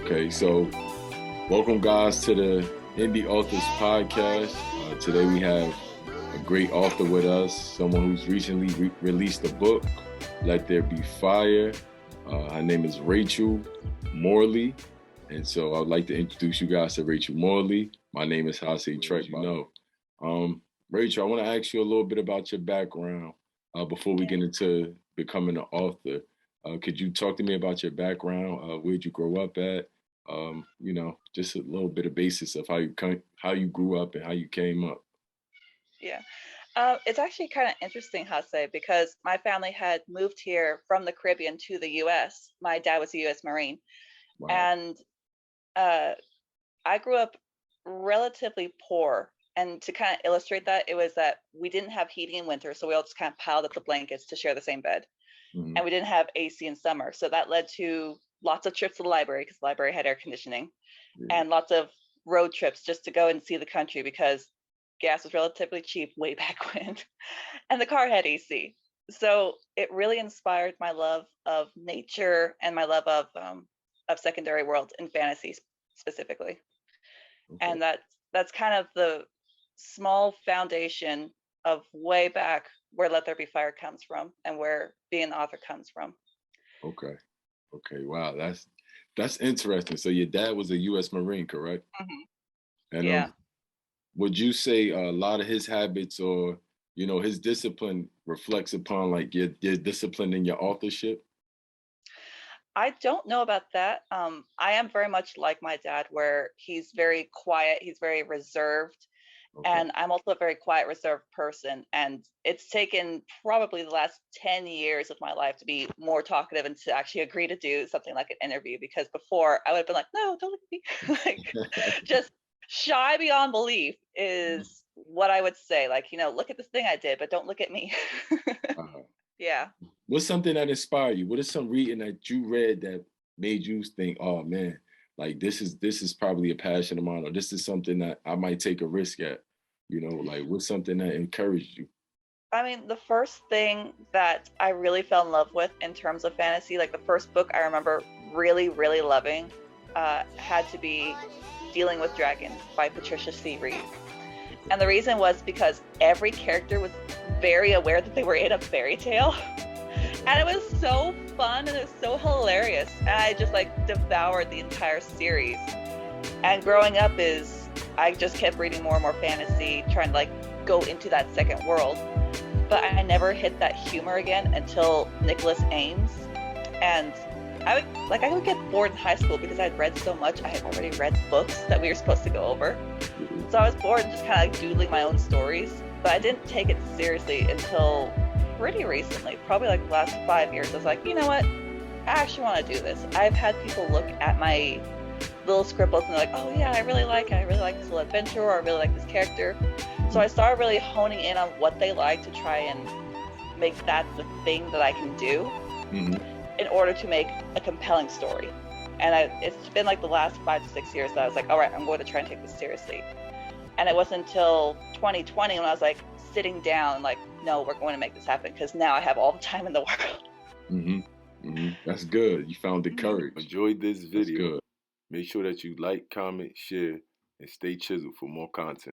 Okay, so welcome guys to the Indie Authors Podcast. Today we have a great author with us, someone who's recently released a book, Let There Be Fire. Her name is Rachel Morley. And so I'd like to introduce you guys to Rachel Morley. My name is Hassan Trek, Rachel, I want to ask you a little bit about your background before we get into becoming an author. Could you talk to me about your background? Where'd you grow up at? Just a little bit of basis of how you grew up and how you came up. Yeah. It's actually kind of interesting, Hase, because my family had moved here from the Caribbean to the US. My dad was a US Marine. Wow. And I grew up relatively poor. And to kind of illustrate that, it was that we didn't have heating in winter. So we all just kind of piled up the blankets to share the same bed. Mhm. And we didn't have AC in summer. So that led to lots of trips to the library because the library had air conditioning, and lots of road trips just to go and see the country because gas was relatively cheap way back when, and the car had AC. So it really inspired my love of nature and my love of secondary worlds and fantasy specifically. Okay. And that's kind of the small foundation of way back where Let There Be Fire comes from and where being an author comes from. Okay. Wow, that's interesting. So your dad was a U.S. Marine, correct? Mm-hmm. And Yeah. would you say a lot of his habits or his discipline reflects upon like your discipline in your authorship? I don't know about that. I am very much like my dad, where he's very quiet, he's very reserved, Okay. and I'm also a very quiet, reserved person. And it's taken probably the last 10 years of my life to be more talkative and to actually agree to do something like an interview. Because before I would have been like, no, don't look at me. Like, just shy beyond belief is what I would say. Like, look at this thing I did, but don't look at me. Uh-huh. Yeah. What's something that inspired you? What is some reading that you read that made you think, oh man, like this is probably a passion of mine, or this is something that I might take a risk at? Like what's something that encouraged you? I mean, the first thing that I really fell in love with in terms of fantasy, like the first book I remember really, really loving, had to be Dealing with Dragons by Patricia C. Reed. And the reason was because every character was very aware that they were in a fairy tale. And it was so fun and it was so hilarious. And I just like devoured the entire series. And growing up I just kept reading more and more fantasy, trying to like go into that second world. But I never hit that humor again until Nicholas Ames. And I would get bored in high school because I'd read so much. I had already read books that we were supposed to go over. So I was bored and just kind of like doodling my own stories. But I didn't take it seriously until pretty recently, probably like the last 5 years. I was like, you know what? I actually want to do this. I've had people look at my little scribbles and they're like, oh yeah, I really like this little adventure, or I really like this character. So I started really honing in on what they like to try and make that the thing that I can do in order to make a compelling story. And it's been like the last 5 to 6 years that I was like, all right, I'm going to try and take this seriously. And it wasn't until 2020 when I was like sitting down, like, no, we're going to make this happen because now I have all the time in the world. That's good. You found the courage. Enjoyed this That's video. good. Make sure that you like, comment, share, and stay chiseled for more content.